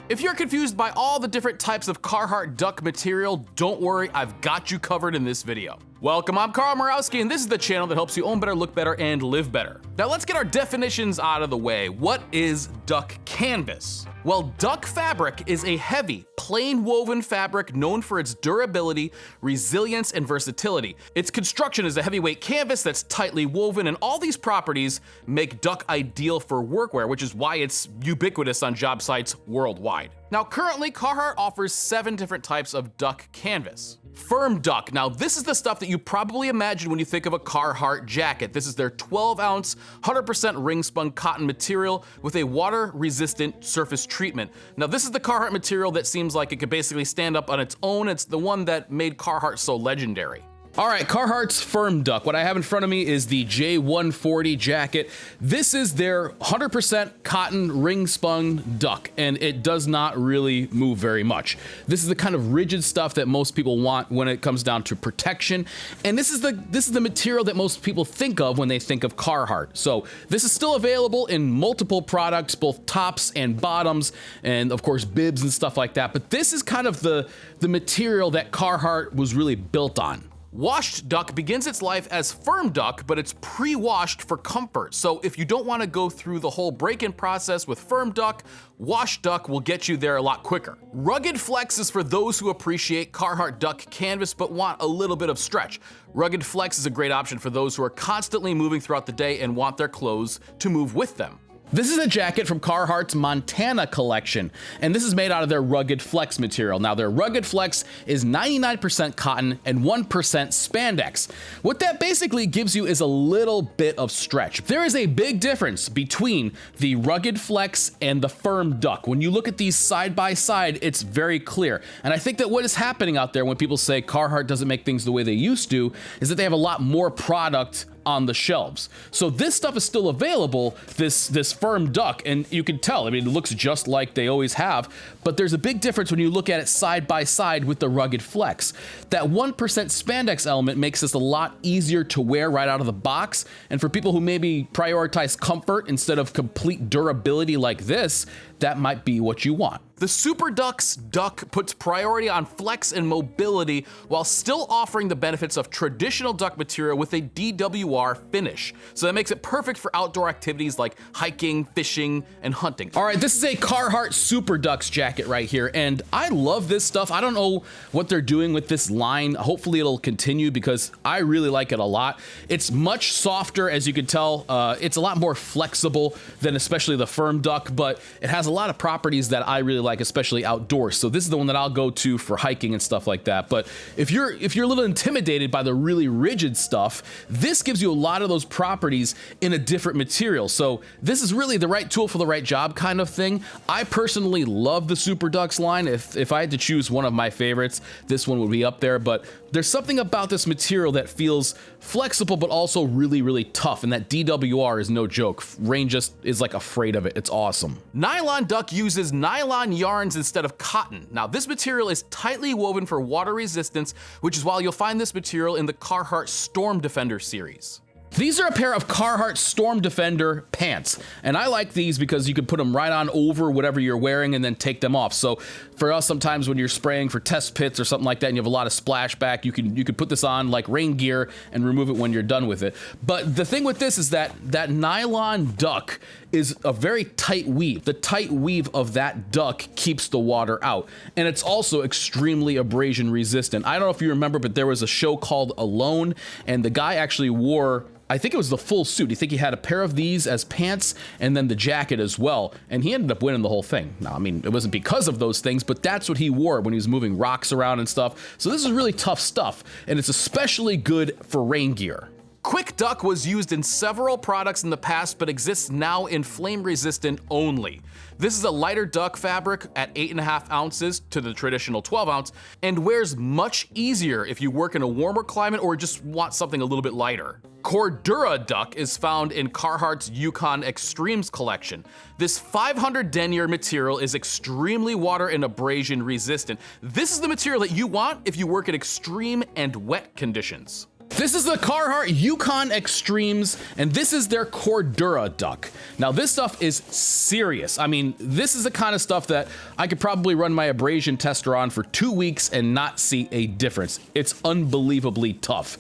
If you're confused by all the different types of Carhartt duck material, don't worry, I've got you covered in this video. Welcome, I'm Murawski, and this is the channel that helps you own better, look better, and live better. Now let's get our definitions out of the way. What is duck canvas? Well, duck fabric is a heavy, plain woven fabric known for its durability, resilience, and versatility. Its construction is a heavyweight canvas that's tightly woven, and all these properties make duck ideal for workwear, which is why it's ubiquitous on job sites worldwide. Now, currently, Carhartt offers 7 different types of duck canvas. Firm duck. Now, this is the stuff that you probably imagine when you think of a Carhartt jacket. This is their 12-ounce, 100% ring-spun cotton material with a water-resistant surface treatment. Now, this is the Carhartt material that seems like it could basically stand up on its own. It's the one that made Carhartt so legendary. All right, Carhartt's Firm Duck. What I have in front of me is the J140 jacket. This is their 100% cotton ring-spun duck, and it does not really move very much. This is the kind of rigid stuff that most people want when it comes down to protection, and this is the material that most people think of when they think of Carhartt. So this is still available in multiple products, both tops and bottoms, and of course bibs and stuff like that. But this is kind of the material that Carhartt was really built on. Washed duck begins its life as firm duck, but it's pre-washed for comfort. So if you don't want to go through the whole break-in process with firm duck, washed duck will get you there a lot quicker. Rugged flex is for those who appreciate Carhartt duck canvas but want a little bit of stretch. Rugged flex is a great option for those who are constantly moving throughout the day and want their clothes to move with them. This is a jacket from Carhartt's Montana collection, and this is made out of their Rugged Flex material. Now, their Rugged Flex is 99% cotton and 1% spandex. What that basically gives you is a little bit of stretch. There is a big difference between the Rugged Flex and the Firm Duck. When you look at these side by side, it's very clear. And I think that what is happening out there when people say Carhartt doesn't make things the way they used to is that they have a lot more product on the shelves. So this stuff is still available, this Firm Duck, and you can tell, I mean, it looks just like they always have, but there's a big difference when you look at it side by side with the Rugged Flex. That 1% spandex element makes this a lot easier to wear right out of the box, and for people who maybe prioritize comfort instead of complete durability like this, that might be what you want. The Super Duck's duck puts priority on flex and mobility while still offering the benefits of traditional duck material with a DWR finish. So that makes it perfect for outdoor activities like hiking, fishing, and hunting. All right, this is a Carhartt Super Ducks jacket right here, and I love this stuff. I don't know what they're doing with this line. Hopefully it'll continue because I really like it a lot. It's much softer, as you can tell. It's a lot more flexible than especially the Firm Duck, but it has a lot of properties that I really like, especially outdoors. So this is the one that I'll go to for hiking and stuff like that. But if you're a little intimidated by the really rigid stuff, this gives you a lot of those properties in a different material. So this is really the right tool for the right job kind of thing. I personally love the Super Ducks line. If I had to choose one of my favorites, this one would be up there. But there's something about this material that feels flexible but also really, really tough, and that DWR is no joke. Rain just is like afraid of it. It's awesome. Nylon Duck uses nylon yarns instead of cotton. Now, this material is tightly woven for water resistance, which is why you'll find this material in the Carhartt Storm Defender series. These are a pair of Carhartt Storm Defender pants, and I like these because you can put them right on over whatever you're wearing and then take them off. So for us, sometimes when you're spraying for test pits or something like that and you have a lot of splashback, you can put this on like rain gear and remove it when you're done with it. But the thing with this is that Nylon Duck is a very tight weave. The tight weave of that duck keeps the water out, and it's also extremely abrasion resistant. I don't know if you remember, but there was a show called Alone, and the guy actually wore, I think it was the full suit. I think he had a pair of these as pants and then the jacket as well, and he ended up winning the whole thing. Now, I mean, it wasn't because of those things, but that's what he wore when he was moving rocks around and stuff. So this is really tough stuff, and it's especially good for rain gear. Quick Duck was used in several products in the past, but exists now in flame resistant only. This is a lighter duck fabric at 8.5 ounces to the traditional 12 ounce and wears much easier if you work in a warmer climate or just want something a little bit lighter. Cordura Duck is found in Carhartt's Yukon Extremes collection. This 500 denier material is extremely water and abrasion resistant. This is the material that you want if you work in extreme and wet conditions. This is the Carhartt Yukon Extremes, and this is their Cordura Duck. Now this stuff is serious. I mean, this is the kind of stuff that I could probably run my abrasion tester on for 2 weeks and not see a difference. It's unbelievably tough.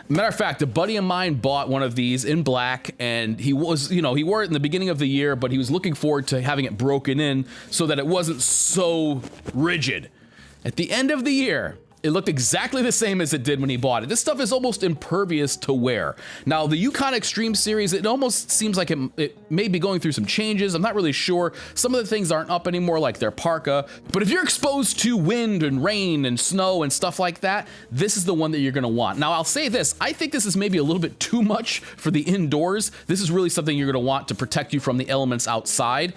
Matter of fact, a buddy of mine bought one of these in black, and he was, he wore it in the beginning of the year, but he was looking forward to having it broken in so that it wasn't so rigid. At the end of the year, it looked exactly the same as it did when he bought it. This stuff is almost impervious to wear. Now, the Yukon Extreme series, it almost seems like it may be going through some changes. I'm not really sure. Some of the things aren't up anymore, like their parka. But if you're exposed to wind and rain and snow and stuff like that, this is the one that you're gonna want. Now, I'll say this, I think this is maybe a little bit too much for the indoors. This is really something you're gonna want to protect you from the elements outside.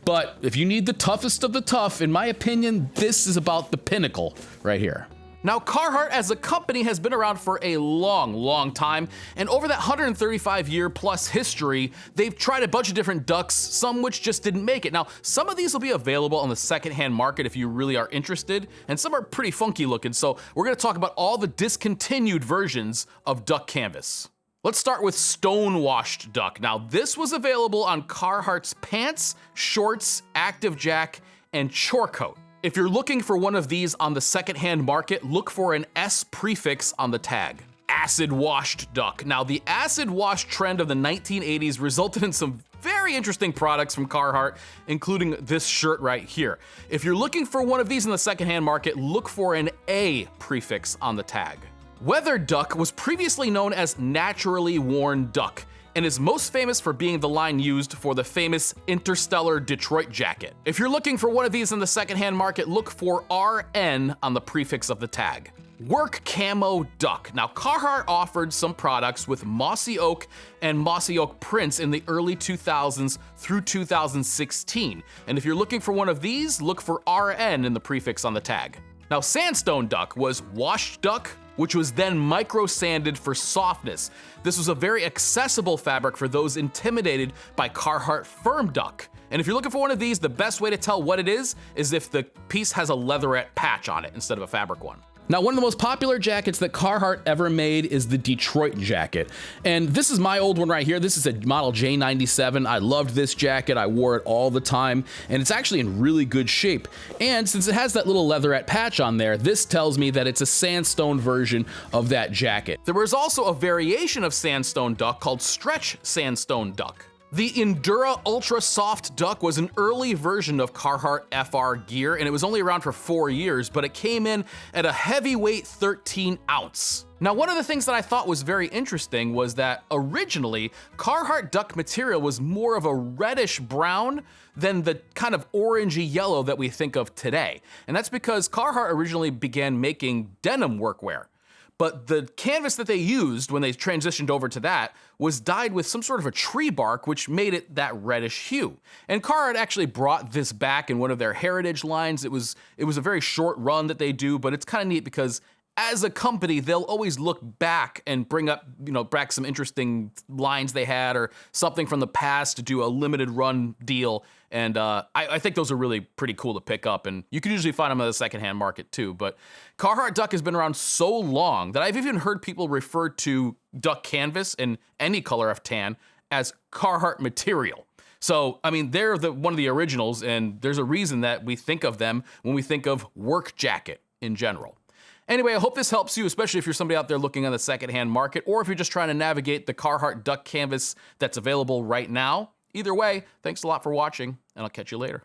But if you need the toughest of the tough, in my opinion, this is about the pinnacle right here. Now, Carhartt as a company has been around for a long time, and over that 135-year plus history, they've tried a bunch of different ducks, some which just didn't make it. Now, some of these will be available on the secondhand market if you really are interested, and some are pretty funky looking, so we're gonna talk about all the discontinued versions of duck canvas. Let's start with Stonewashed Duck. Now, this was available on Carhartt's pants, shorts, active jack, and chore coat. If you're looking for one of these on the secondhand market, look for an S prefix on the tag. Acid washed duck. Now, the acid wash trend of the 1980s resulted in some very interesting products from Carhartt, including this shirt right here. If you're looking for one of these in the secondhand market, look for an A prefix on the tag. Weather duck was previously known as naturally worn duck, and is most famous for being the line used for the famous Interstellar Detroit jacket. If you're looking for one of these in the secondhand market, look for RN on the prefix of the tag. Work Camo Duck. Now, Carhartt offered some products with mossy oak and mossy oak prints in the early 2000s through 2016. And if you're looking for one of these, look for RN in the prefix on the tag. Now, Sandstone Duck was washed duck, which was then micro-sanded for softness. This was a very accessible fabric for those intimidated by Carhartt Firm Duck. And if you're looking for one of these, the best way to tell what it is if the piece has a leatherette patch on it instead of a fabric one. Now, one of the most popular jackets that Carhartt ever made is the Detroit jacket. And this is my old one right here. This is a model J97. I loved this jacket. I wore it all the time, and it's actually in really good shape. And since it has that little leatherette patch on there, this tells me that it's a sandstone version of that jacket. There was also a variation of Sandstone Duck called Stretch Sandstone Duck. The Indura Ultra Soft Duck was an early version of Carhartt FR gear, and it was only around for 4 years, but it came in at a heavyweight 13 ounce. Now, one of the things that I thought was very interesting was that originally, Carhartt duck material was more of a reddish brown than the kind of orangey yellow that we think of today. And that's because Carhartt originally began making denim workwear. But the canvas that they used when they transitioned over to that was dyed with some sort of a tree bark, which made it that reddish hue. And Carhartt actually brought this back in one of their heritage lines. It was a very short run that they do, but it's kind of neat because as a company, they'll always look back and bring up, back some interesting lines they had or something from the past to do a limited run deal. And I think those are really pretty cool to pick up, and you can usually find them on the secondhand market too. But Carhartt Duck has been around so long that I've even heard people refer to duck canvas in any color of tan as Carhartt material. So, I mean, they're one of the originals, and there's a reason that we think of them when we think of work jacket in general. Anyway, I hope this helps you, especially if you're somebody out there looking on the secondhand market, or if you're just trying to navigate the Carhartt Duck canvas that's available right now. Either way, thanks a lot for watching, and I'll catch you later.